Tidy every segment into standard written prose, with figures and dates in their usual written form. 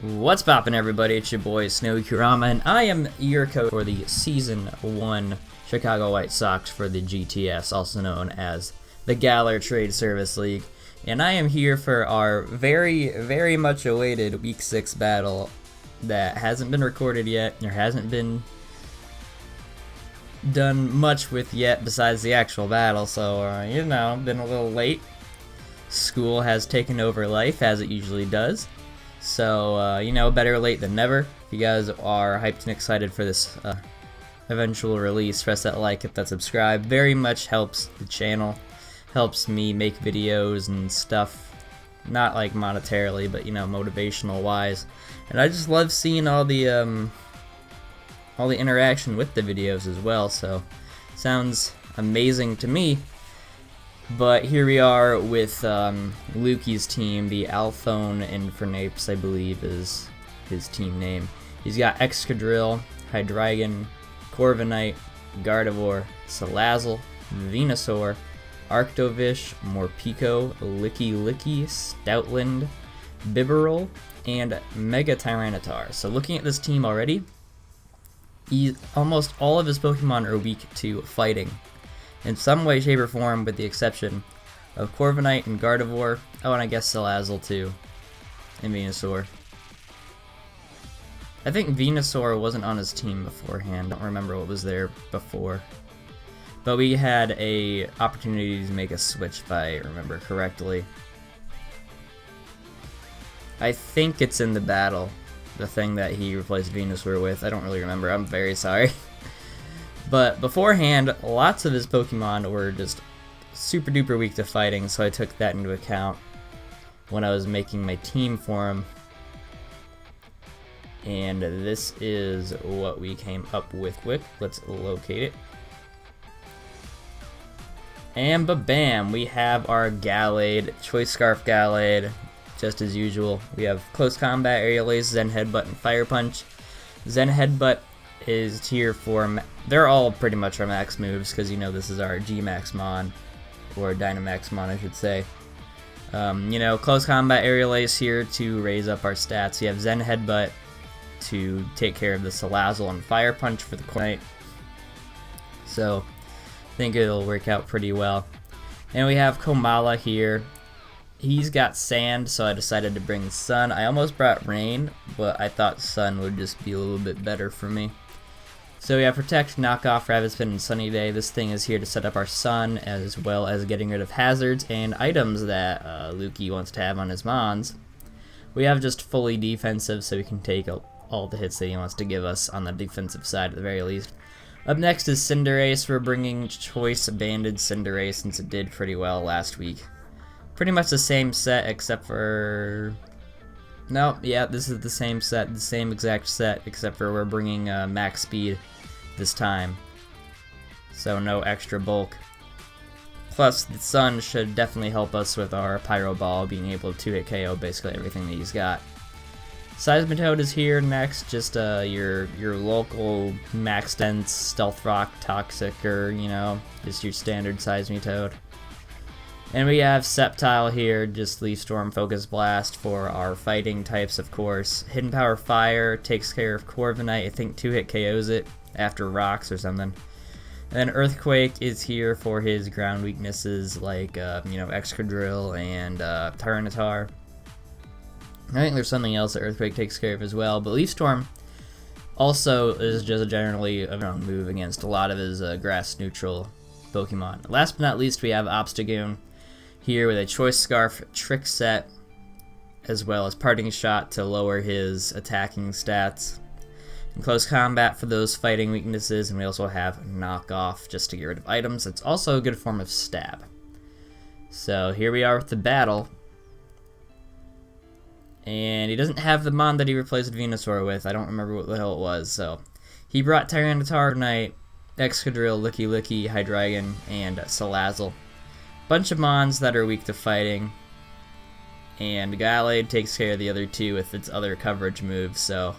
What's poppin', everybody? It's your boy Snowy Kurama, and I am your coach for the Season 1 Chicago White Sawks for the GTS, also known as the Galar Trade Service League. And I am here for our very much awaited Week 6 battle that hasn't been recorded yet, or hasn't been done much with yet besides the actual battle, so, been a little late. School has taken over life, as it usually does. So, better late than never. If you guys are hyped and excited for this eventual release, press that like, hit that subscribe. Very much helps the channel, helps me make videos and stuff. Not like monetarily, but motivational wise. And I just love seeing all the interaction with the videos as well. So, sounds amazing to me. But here we are with Lukey's team, the Athlone Infernapes, I believe is his team name. He's got Excadrill, Hydreigon, Corviknight, Gardevoir, Salazzle, Venusaur, Arctovish, Morpeko, Licky, Stoutland, Bibarel, and Mega Tyranitar. So looking at this team already, almost all of his Pokemon are weak to fighting in some way, shape, or form, with the exception of Corviknight and Gardevoir. Oh, and I guess Salazzle too, and Venusaur. I think Venusaur wasn't on his team beforehand. Don't remember what was there before. But we had a opportunity to make a switch, if I remember correctly. I think it's in the battle, the thing that he replaced Venusaur with. I don't really remember. I'm very sorry. But beforehand, lots of his Pokemon were just super duper weak to fighting, so I took that into account when I was making my team for him. And this is what we came up with. Let's locate it. And ba-bam, we have our GALLADE, Choice Scarf GALLADE, just as usual. We have Close Combat, Aerial Ace, Zen Headbutt, and Fire Punch. Zen Headbutt is here for, they're all pretty much our max moves, because this is our G-Max Mon, or Dynamax Mon I should say. Close Combat, Aerial Ace here to raise up our stats. You have Zen Headbutt to take care of the Salazzle, and Fire Punch for the Corviknight. So, I think it'll work out pretty well. And we have Komala here. He's got Sand, so I decided to bring Sun. I almost brought Rain, but I thought Sun would just be a little bit better for me. So we have Protect, Knock Off, Rabbit Spin, and Sunny Day. This thing is here to set up our Sun, as well as getting rid of hazards and items that Lukey wants to have on his Mons. We have just fully defensive, so we can take all the hits that he wants to give us on the defensive side at the very least. Up next is Cinderace. We're bringing Choice Banded Cinderace since it did pretty well last week. Pretty much the same set, except for... No, yeah, this is the same set, the same exact set, except for we're bringing max speed this time. So no extra bulk. Plus, the Sun should definitely help us with our Pyro Ball, being able to 2-hit KO basically everything that he's got. Seismitoad is here next, just your local max dense Stealth Rock, Toxic, or, just your standard Seismitoad. And we have Sceptile here, just Leaf Storm, Focus Blast for our fighting types, of course. Hidden Power Fire takes care of Corviknight, I think 2-hit KOs it after Rocks or something. And then Earthquake is here for his ground weaknesses like, Excadrill and Tyranitar. I think there's something else that Earthquake takes care of as well, but Leaf Storm also is just generally a ground move against a lot of his grass neutral Pokemon. Last but not least, we have Obstagoon here with a Choice Scarf Trick Set, as well as Parting Shot to lower his attacking stats, and Close Combat for those fighting weaknesses, and we also have Knock Off just to get rid of items. It's also a good form of stab. So here we are with the battle, and he doesn't have the Mon that he replaced Venusaur with. I don't remember what the hell it was. So he brought Tyranitar, Corviknight, Excadrill, Licky, Hydreigon, and Salazzle. Bunch of Mons that are weak to fighting, and GALLADE takes care of the other two with its other coverage moves, so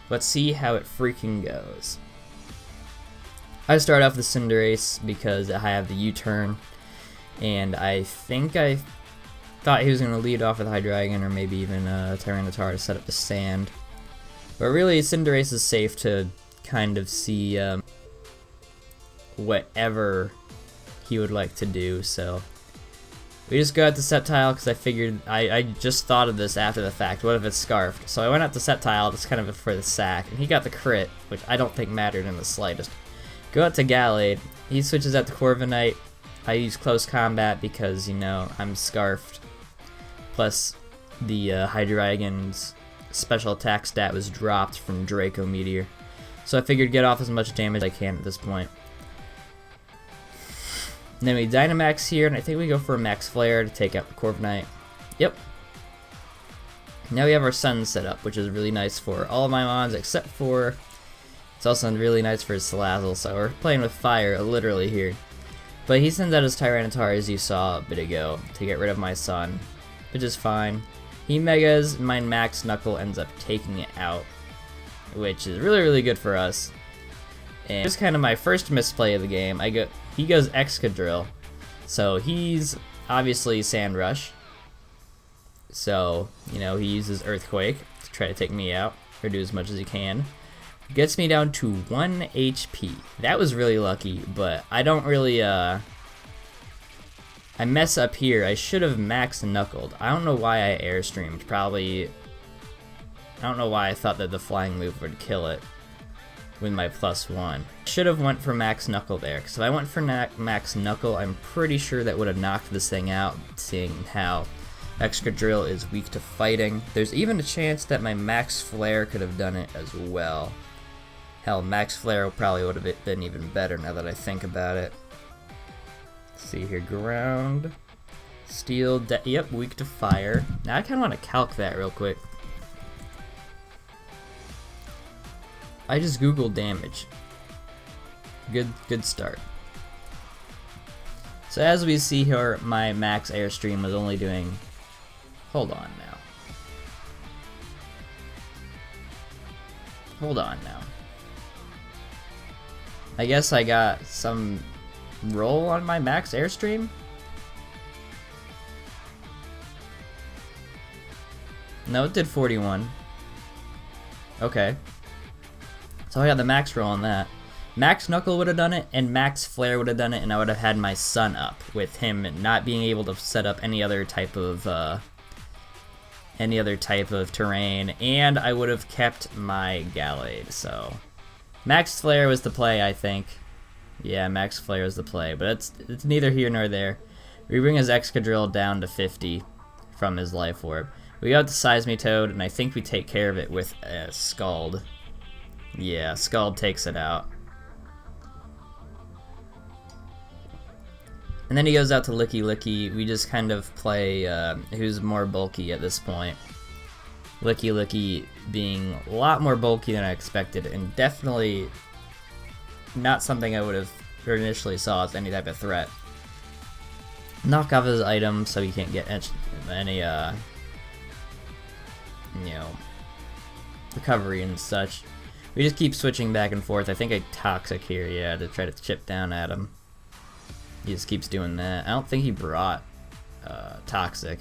let's see how it freaking goes. I start off with Cinderace because I have the U-turn, and I think I thought he was going to lead off with Hydreigon or maybe even Tyranitar to set up the sand. But really, Cinderace is safe to kind of see whatever he would like to do, so we just go out to Sceptile because I figured, I just thought of this after the fact, what if it's Scarfed? So I went out to Sceptile just kind of for the sack, and he got the crit, which I don't think mattered in the slightest. Go out to Gallade, he switches out to Corviknight. I use Close Combat because, you know, I'm Scarfed, plus the Hydreigon's special attack stat was dropped from Draco Meteor. So I figured get off as much damage as I can at this point. And then we Dynamax here, and I think we go for a Max Flare to take out the Corviknight. Yep. Now we have our Sun set up, which is really nice for all of my mons, except for, it's also really nice for his Salazzle, so we're playing with fire, literally, here. But he sends out his Tyranitar, as you saw a bit ago, to get rid of my Sun, which is fine. He Megas, and my Max Knuckle ends up taking it out, which is really, really good for us. And it's kind of my first misplay of the game. He goes Excadrill, so he's obviously Sand Rush. So, you know, he uses Earthquake to try to take me out, or do as much as he can. Gets me down to 1 HP. That was really lucky, but I don't really, I mess up here. I should have Max Knuckled. I don't know why I Airstreamed. Probably, I don't know why I thought that the flying move would kill it with my +1. Should have went for Max Knuckle there, because if I went for Max Knuckle, I'm pretty sure that would have knocked this thing out, seeing how Excadrill is weak to fighting. There's even a chance that my Max Flare could have done it as well. Hell, Max Flare probably would have been even better now that I think about it. Let's see here, Ground, Steel, yep, weak to fire. Now I kind of want to calc that real quick. I just googled damage. Good start. So as we see here, my max Airstream was only doing, hold on now. I guess I got some roll on my max Airstream? No, it did 41. Okay. So I got the max roll on that. Max Knuckle would have done it, and Max Flare would have done it, and I would have had my Sun up, with him not being able to set up any other type of terrain, and I would have kept my Gallade. So Max Flare was the play, I think. Yeah, Max Flare is the play, but it's neither here nor there. We bring his Excadrill down to 50 from his Life Orb. We got the Seismitoad, and I think we take care of it with a Scald. Yeah, Scald takes it out. And then he goes out to Licky Licky. We just kind of play who's more bulky at this point. Licky Licky being a lot more bulky than I expected, and definitely not something I would have initially saw as any type of threat. Knock off his item so he can't get any you know, recovery and such. We just keep switching back and forth. I think I Toxic here, yeah, to try to chip down at him. He just keeps doing that. I don't think he brought Toxic,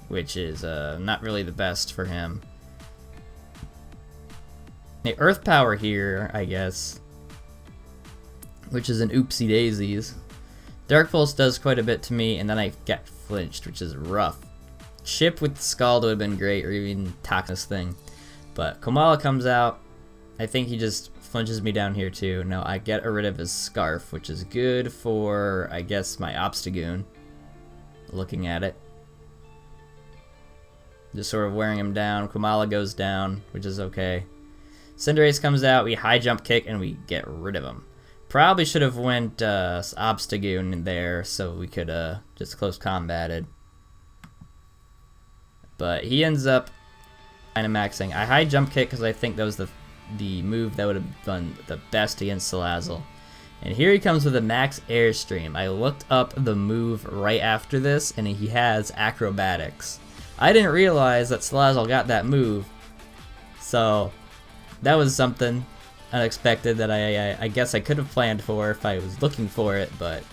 which is not really the best for him. The Earth Power here, I guess, which is an oopsie daisies. Dark Pulse does quite a bit to me, and then I get flinched, which is rough. Chip with Scald would have been great, or even Toxic thing. But Komala comes out. I think he just flinches me down here too. No, I get rid of his Scarf, which is good for, I guess, my Obstagoon. Looking at it. Just sort of wearing him down. Komala goes down, which is okay. Cinderace comes out, we high jump kick, and we get rid of him. Probably should have went Obstagoon in there so we could just close combated. But he ends up kind of maxing. I high jump kick because I think that was the move that would have done the best against Salazzle. And here he comes with a max Airstream. I looked up the move right after this, and he has Acrobatics. I didn't realize that Salazzle got that move, so that was something unexpected that I guess I could have planned for if I was looking for it, but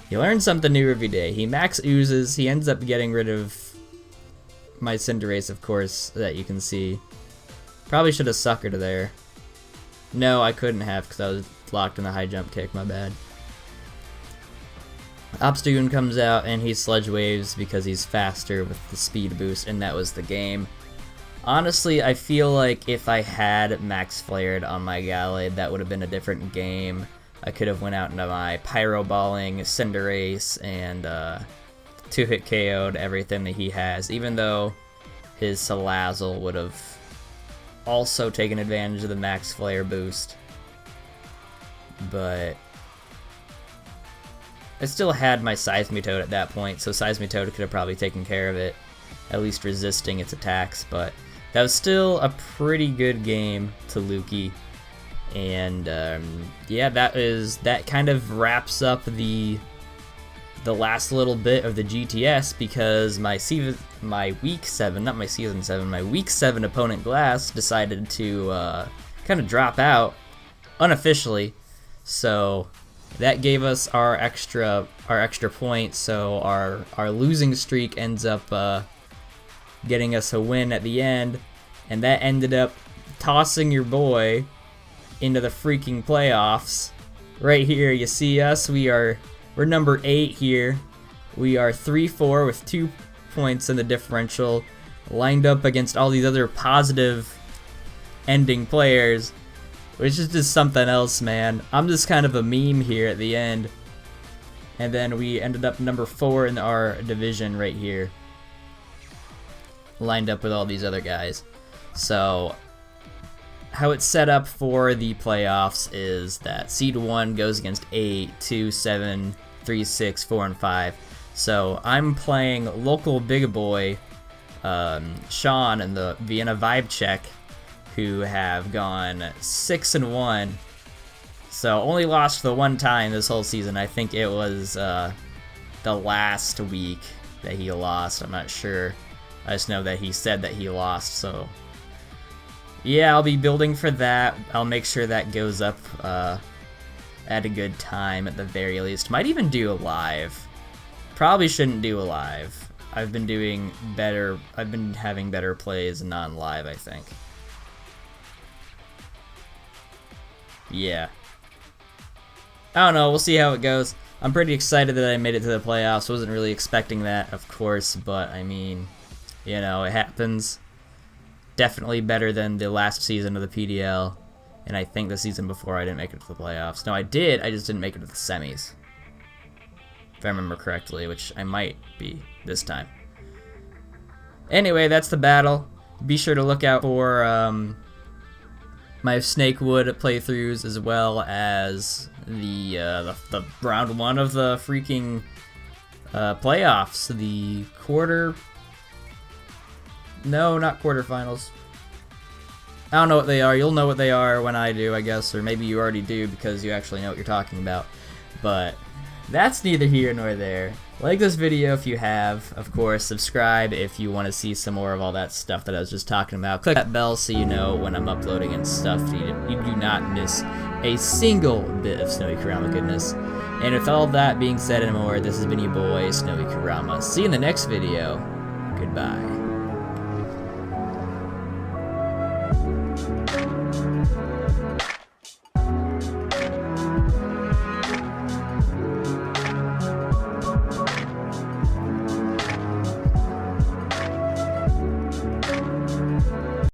You learn something new every day. He max oozes. He ends up getting rid of my Cinderace, of course, that you can see. Probably should have suckered there. No, I couldn't have because I was locked in the high jump kick. My bad. Obstagoon comes out and he Sludge Waves because he's faster with the speed boost, and that was the game. Honestly, I feel like if I had Max Flared on my Gallade, that would have been a different game. I could have went out into my Pyro Balling, Cinderace, and 2-hit KO'd everything that he has, even though his Salazzle would have also taken advantage of the Max Flare boost. But I still had my Seismitoad at that point, so Seismitoad could have probably taken care of it, at least resisting its attacks, but that was still a pretty good game to Lukey. And yeah, that kind of wraps up the last little bit of the GTS, because my week 7, not my season 7, my week 7 opponent Glass decided to kind of drop out unofficially, so that gave us our extra point. So our losing streak ends up getting us a win at the end, and that ended up tossing your boy into the freaking playoffs. Right here, you see us. We're number 8 here. We are 3-4 with 2 points in the differential, lined up against all these other positive ending players, which is just something else, man. I'm just kind of a meme here at the end. And then we ended up number 4 in our division right here, lined up with all these other guys. So how it's set up for the playoffs is that Seed 1 goes against 8, 2, 7, 3, 6, 4, and 5. So I'm playing local big boy Sean and the Vienna Vibe Check, who have gone 6-1. So only lost the one time this whole season. I think it was the last week that he lost. I'm not sure. I just know that he said that he lost. So yeah, I'll be building for that. I'll make sure that goes up at a good time at the very least. Might even do a live. Probably shouldn't do a live. I've been doing better. I've been having better plays non-live, I think. Yeah. I don't know. We'll see how it goes. I'm pretty excited that I made it to the playoffs. Wasn't really expecting that, of course, but I mean, you know, it happens. Definitely better than the last season of the PDL, and I think the season before I didn't make it to the playoffs. No, I did. I just didn't make it to the semis, if I remember correctly, which I might be this time. Anyway, that's the battle. Be sure to look out for my Snakewood playthroughs, as well as the round 1 of the freaking playoffs, the No, not quarterfinals. I don't know what they are. You'll know what they are when I do, I guess, or maybe you already do because you actually know what you're talking about. But that's neither here nor there. Like this video if you have, of course. Subscribe if you want to see some more of all that stuff that I was just talking about. Click that bell so you know when I'm uploading and stuff. You do not miss a single bit of Snowy Kurama goodness. And with all that being said and more, this has been your boy, Snowy Kurama. See you in the next video. Goodbye.